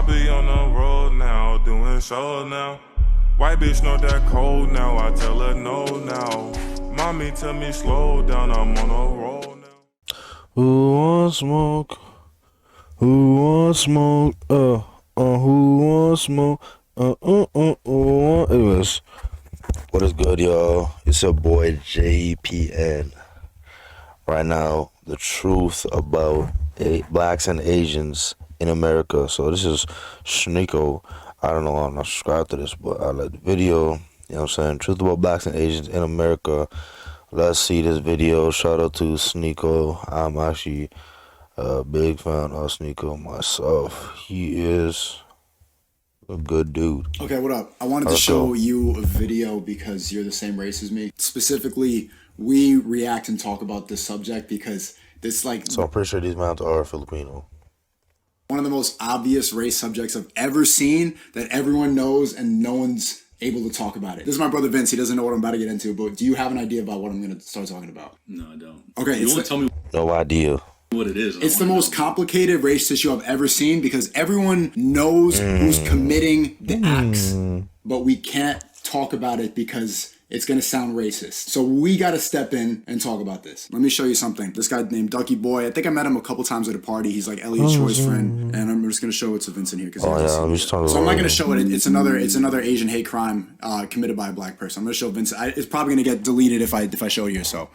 be on the road now, doing shows now. White bitch know that cold now, I tell her no now. Mommy tell me slow down, I'm on a roll now. Who wants smoke? Who wants smoke? Who wants smoke? Anyways, what is good, y'all? It's your boy JPN. Right now, the truth about blacks and Asians in America. So this is Sneeko. I don't know, I'm not subscribed to this, but I like the video. You know what I'm saying? Truth about blacks and Asians in America. Let's see this video. Shout out to Sneeko. I'm actually a big fan of Sneeko myself. He is a good dude. Okay, what up? I wanted to show you a video because you're the same race as me. Specifically, we react and talk about this subject because this So I'm pretty sure these men are Filipino. One of the most obvious race subjects I've ever seen that everyone knows and no one's able to talk about it. This is my brother Vince. He doesn't know what I'm about to get into, but do you have an idea about what I'm going to start talking about? No, I don't. Okay. You want to tell me No idea what it is? It's the most complicated race issue I've ever seen because everyone knows who's committing the acts, but we can't talk about it because it's going to sound racist. So we got to step in and talk about this. Let me show you something. This guy named Ducky Boy, I think I met him a couple times at a party. He's like Elliot's choice friend. And I'm just going to show it to Vincent here. So I'm not going to show it. It's another Asian hate crime committed by a black person. I'm going to show Vincent. It's probably going to get deleted if I show you. So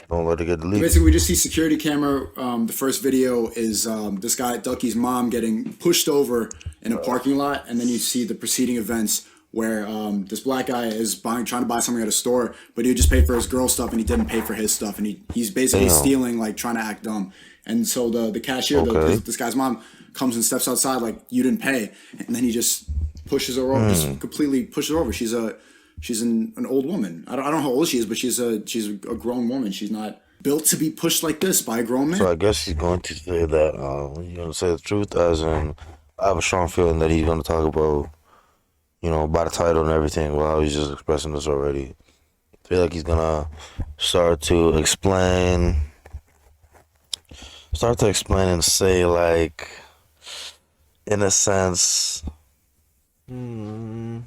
don't let it get deleted. basically, we just see security camera. The first video is this guy, Ducky's mom, getting pushed over in a parking lot. And then you see the preceding events where this black guy is trying to buy something at a store, but he would just pay for his girl stuff and he didn't pay for his stuff. And he's basically stealing, like trying to act dumb. And so the cashier, this guy's mom, comes and steps outside like, you didn't pay. And then he just pushes her over, just completely pushes her over. She's an old woman. I don't know how old she is, but she's a grown woman. She's not built to be pushed like this by a grown man. So I guess he's going to say that, you're going to say the truth, as in, I have a strong feeling that he's going to talk about, by the title and everything. Well, he's just expressing this already. I feel like he's going to start to explain and say, like, in a sense, the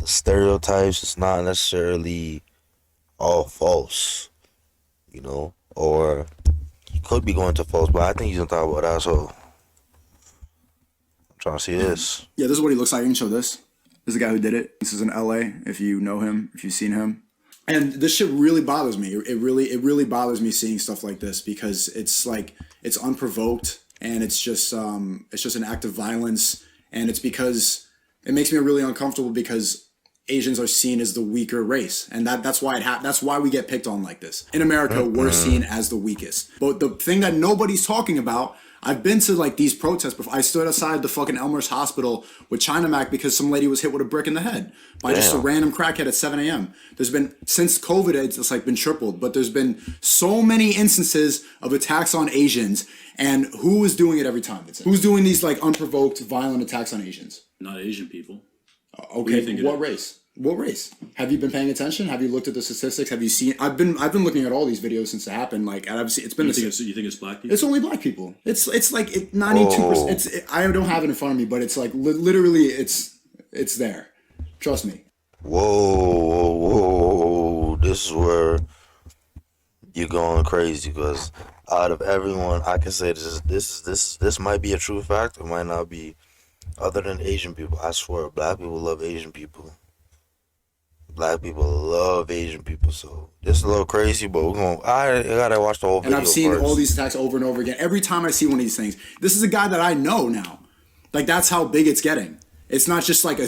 stereotypes is not necessarily all false, or he could be going to false, but I think he's going to talk about that, so I'm trying to see this. Yeah, this is what he looks like. I can show this. This is the guy who did it. This is in LA, if you know him, if you've seen him. And this shit really bothers me. It really bothers me seeing stuff like this because it's like, it's unprovoked and it's just an act of violence. And it's because it makes me really uncomfortable because Asians are seen as the weaker race. And that's why that's why we get picked on like this. In America, we're seen as the weakest. But the thing that nobody's talking about, I've been to like these protests before. I stood outside the fucking Elmhurst Hospital with China Mac because some lady was hit with a brick in the head by just a random crackhead at 7 a.m. There's been, since COVID, it's like been tripled, but there's been so many instances of attacks on Asians. And who is doing it every time? Who's doing these like unprovoked, violent attacks on Asians? Not Asian people. Okay, what race? What race? Have you been paying attention? Have you looked at the statistics? Have you seen? I've been looking at all these videos since it happened. Like, obviously, it's been. You think it's black people? It's only black people. It's like 92%. I don't have it in front of me, but it's like literally, it's there. Trust me. Whoa! This is where you're going crazy because out of everyone, I can say this might be a true fact. It might not be. Other than Asian people, I swear, black people love Asian people. Black people love Asian people, so it's a little crazy, but I gotta watch the whole video. And I've seen first. all these attacks over and over again. Every time I see one of these things, this is a guy that I know now. Like, that's how big it's getting. It's not just like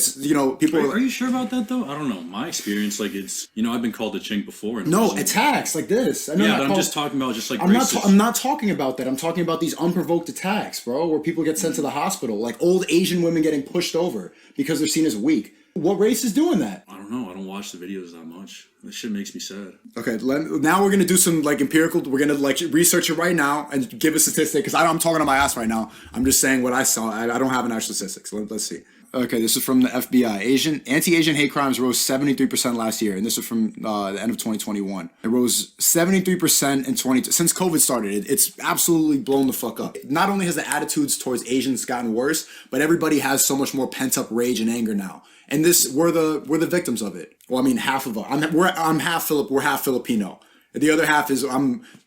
people. Are you sure about that though? I don't know. My experience, like it's I've been called a chink before. And no attacks like this. I know yeah, but I'm just talking about just like I'm not talking about that. I'm talking about these unprovoked attacks, bro, where people get sent to the hospital, like old Asian women getting pushed over because they're seen as weak. What race is doing that? I don't know. I don't watch the videos that much. That shit makes me sad. Okay, now we're gonna do some like empirical. We're gonna like research it right now and give a statistic because I'm talking on my ass right now. I'm just saying what I saw. I don't have an actual statistic. So let's see. Okay, this is from the FBI. Anti-Asian hate crimes rose 73% last year, and this is from the end of 2021. It rose 73% in since COVID started. It's absolutely blown the fuck up. Not only has the attitudes towards Asians gotten worse, but everybody has so much more pent-up rage and anger now. And we're the victims of it. Well, I mean, half of us. We're half Filipino. The other half is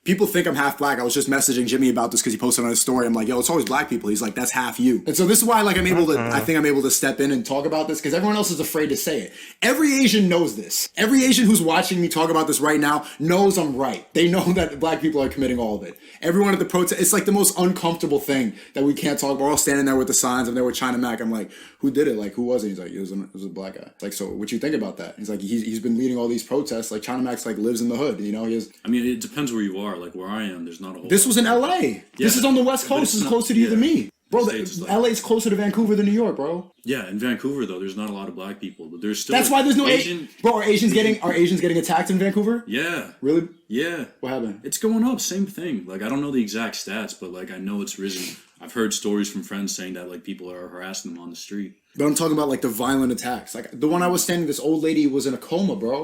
people think I'm half black. I was just messaging Jimmy about this because he posted on his story. I'm like, yo, it's always black people. He's like, that's half you. And so this is why I think I'm able to step in and talk about this because everyone else is afraid to say it. Every Asian knows this. Every Asian who's watching me talk about this right now knows I'm right. They know that black people are committing all of it. Everyone at the protest, it's like the most uncomfortable thing that we can't talk about. We're all standing there with the signs. I'm there with China Mac. I'm like, who did it? Like, who was it? He's like, it was a black guy. It's like, so what you think about that? He's like, he's been leading all these protests. Like China Mac's like lives in the hood, you know? I mean, it depends where you are. Like where I am, there's not a whole. This was in LA. Yeah, this is on the West Coast. This is closer to you than me. Bro, LA's closer to Vancouver than New York, bro. Yeah, in Vancouver though, there's not a lot of black people, but there's still. That's why there's no Asian. Bro, are Asians getting attacked in Vancouver? Yeah. Really? Yeah. What happened? It's going up. Same thing. Like I don't know the exact stats, but like I know it's risen. I've heard stories from friends saying that like people are harassing them on the street. But I'm talking about like the violent attacks. Like the one I was standing, this old lady was in a coma, bro.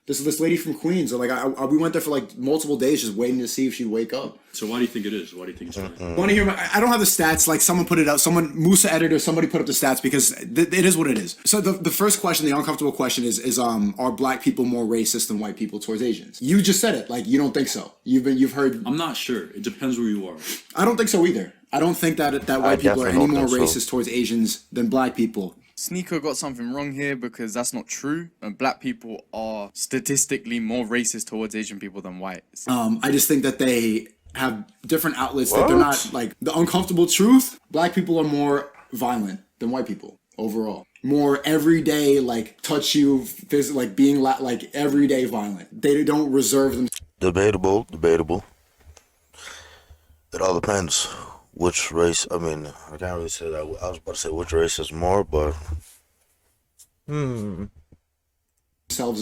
This lady from Queens. So like we went there for like multiple days just waiting to see if she'd wake up. So why do you think it is? Why do you think it's like? Want to hear? I don't have the stats. Like someone put it out. Musa editor. Somebody put up the stats because it is what it is. So the first question, the uncomfortable question is are black people more racist than white people towards Asians? You just said it. Like you don't think so. You've heard. I'm not sure. It depends where you are. I don't think so either. I don't think that white people are any more racist towards Asians than black people. Sneaker got something wrong here because that's not true. And black people are statistically more racist towards Asian people than whites. I just think that they have different outlets that they're not like the uncomfortable truth. Black people are more violent than white people overall. More everyday, like touch you, like being like everyday violent. They don't reserve them. Debatable. It all depends. Which race? I mean, I can't really say that. I was about to say which race is more, but Themselves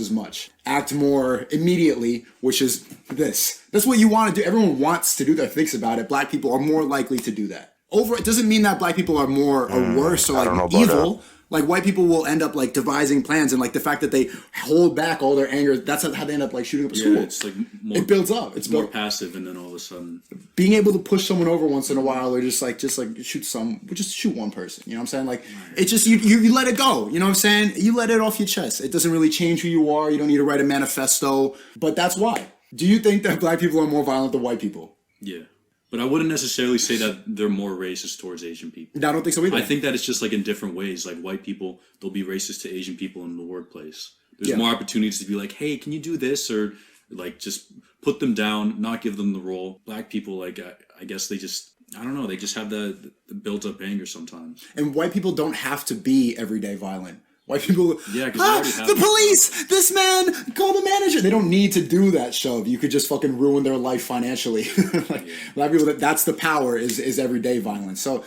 as much. Act more immediately, which is this. That's what you want to do. Everyone wants to do that, thinks about it. Black people are more likely to do that. It doesn't mean that black people are more or worse or like evil. Like white people will end up like devising plans, and like the fact that they hold back all their anger, that's how they end up like shooting up a school. It's like more, it builds up. It's more passive, and then all of a sudden, being able to push someone over once in a while, or just shoot one person. You know what I'm saying? Like it just you let it go. You know what I'm saying? You let it off your chest. It doesn't really change who you are. You don't need to write a manifesto. But that's why. Do you think that black people are more violent than white people? Yeah. But I wouldn't necessarily say that they're more racist towards Asian people. No, I don't think so either. I think that it's just like in different ways. Like white people, they'll be racist to Asian people in the workplace. There's more opportunities to be like, hey, can you do this? Or like just put them down, not give them the role. Black people, like I guess they just, I don't know, they just have the built up anger sometimes. And white people don't have to be everyday violent. White people, the police, this man, call the manager. They don't need to do that shove. You could just fucking ruin their life financially. Black people, that's the power is everyday violence. So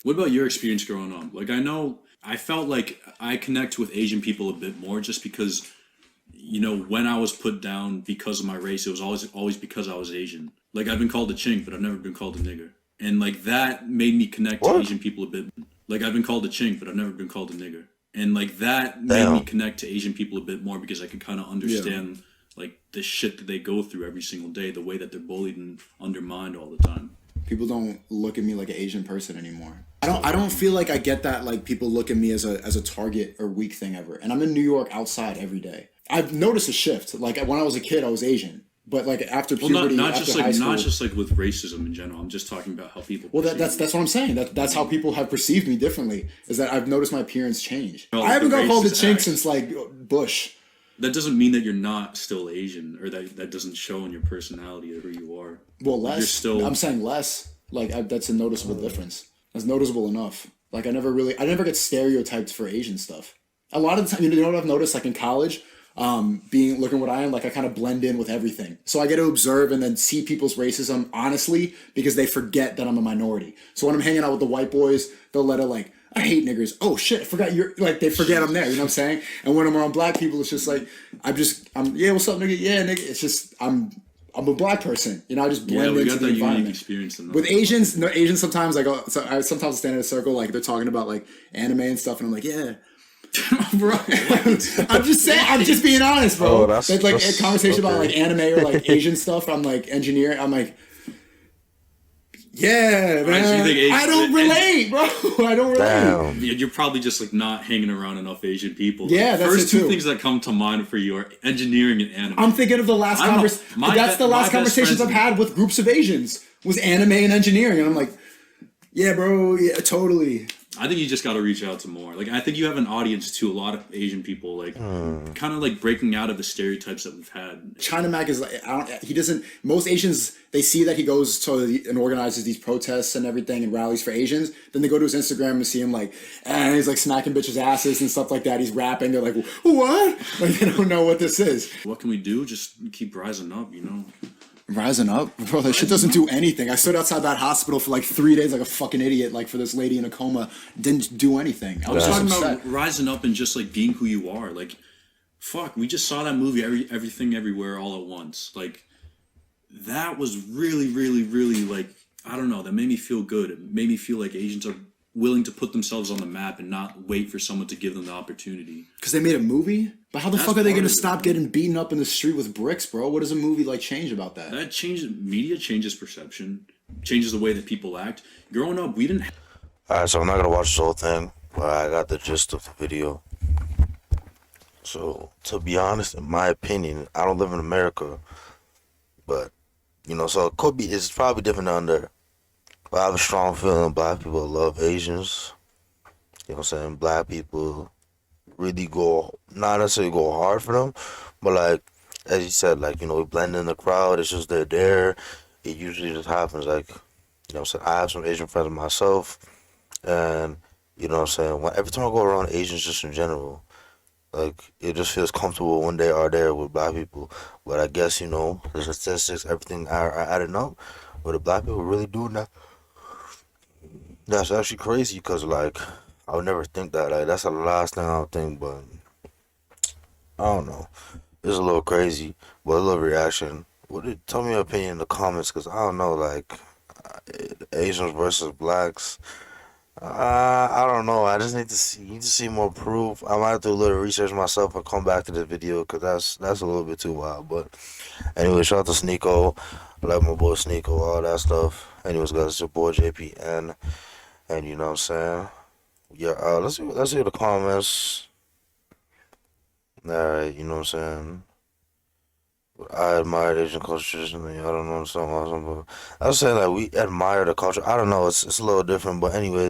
what about your experience growing up? Like I felt like I connect with Asian people a bit more just because, you know, when I was put down because of my race, it was always because I was Asian. Like I've been called a chink, but I've never been called a nigger. And like that made me connect to Asian people a bit. Like I've been called a chink, but I've never been called a nigger. And like that made me connect to Asian people a bit more because I could kind of understand like the shit that they go through every single day, the way that they're bullied and undermined all the time. People don't look at me like an Asian person anymore. I don't feel like I get that like people look at me as a target or weak thing ever. And I'm in New York outside every day. I've noticed a shift. Like when I was a kid, I was Asian. But like after puberty, not after just high like school, not just like with racism in general. I'm just talking about how people. Well, that's what I'm saying. That's how people have perceived me differently. Is that I've noticed my appearance change. Oh, I haven't got called a chink acts. since like Bush. That doesn't mean that you're not still Asian, or that doesn't show in your personality or who you are. Well, less. You're still. I'm saying less. Like that's a noticeable difference. That's noticeable enough. Like I never get stereotyped for Asian stuff. A lot of the time, you know what I've noticed? Like in college. Looking what I am, like I kind of blend in with everything. So I get to observe and then see people's racism honestly because they forget that I'm a minority. So when I'm hanging out with the white boys, they'll let it like, I hate niggers. Oh shit, I forgot you're like, they forget I'm there, you know what I'm saying? And when I'm around black people, it's just like, I'm yeah, what's up nigga? Yeah, nigga. It's just, I'm I'm a black person. You know, I just Yeah, blend we into got the that unique environment. experience. In With Asians, no, Asians sometimes like so I sometimes stand in a circle like they're talking about like anime and stuff, and I'm like, yeah, bro. I'm just saying. I'm just being honest, bro. Oh, that's There's like a conversation about okay. like anime or like Asian stuff. I'm like engineer. I'm like, yeah, so you man. think Asian- I don't relate, bro. I don't relate. Damn. You're probably just like not hanging around enough Asian people. Yeah, that's First it, two too. things that come to mind for you are engineering and anime. I'm thinking of the last I don't know. conversation. My That's be- the my last best conversations I've friends- had with groups of Asians was anime and engineering, and I'm like, yeah, bro, yeah, totally. I think you just got to reach out to more. Like, I think you have an audience to a lot of Asian people, like, kind of like breaking out of the stereotypes that we've had. China Mac is like, he doesn't, most Asians, they see that he goes to and organizes these protests and everything and rallies for Asians. Then they go to his Instagram and see him like, and he's like smacking bitches' asses and stuff like that. He's rapping. They're like, what? Like, they don't know what this is. What can we do? Just keep rising up, you know? Rising up? Bro, that shit doesn't do anything. I stood outside that hospital for like 3 days like a fucking idiot, like for this lady in a coma. Didn't do anything. I was just Talking upset. about rising up and just like being who you are. Like, fuck, we just saw that movie, Everything Everywhere All at Once. Like, that was really, really, really like, I don't know, that made me feel good. It made me feel like Asians are willing to put themselves on the map and not wait for someone to give them the opportunity. Because they made a movie? But how the That's fuck are they part going to of it, stop man. getting beaten up in the street with bricks, bro? What does a movie like change about that? That changes, media changes perception, changes the way that people act. Growing up, we didn't Alright, so I'm not gonna watch this whole thing, but I got the gist of the video. So, to be honest, in my opinion, I don't live in America, but, you know, so it could be, it's probably different down there. But I have a strong feeling black people love Asians. You know what I'm saying? Black people really go, not necessarily go hard for them, but like, as you said, like, you know, we blend in the crowd, it's just they're there. It usually just happens, like, you know what I'm saying? I have some Asian friends myself, and, you know what I'm saying? Every time I go around Asians, just in general, like, it just feels comfortable when they are there with black people. But I guess, you know, the statistics, everything are adding up, but the black people really do that. That's actually crazy, because, like, I would never think that. Like, that's the last thing I would think, but I don't know. It's a little crazy, but a little reaction. Tell me your opinion in the comments, because I don't know, like, Asians versus blacks. I don't know. I just need to see more proof. I might have to do a little research myself and come back to this video, because that's a little bit too wild. But anyway, shout out to Sneeko. I like my boy Sneeko, all that stuff. Anyways, guys, it's your boy JPN, and you know what I'm saying? Yeah, let's see the comments. Alright, you know what I'm saying? I admire Asian culture traditionally. I don't know something. But I was saying that we admire the culture. I don't know. It's a little different, but anyway.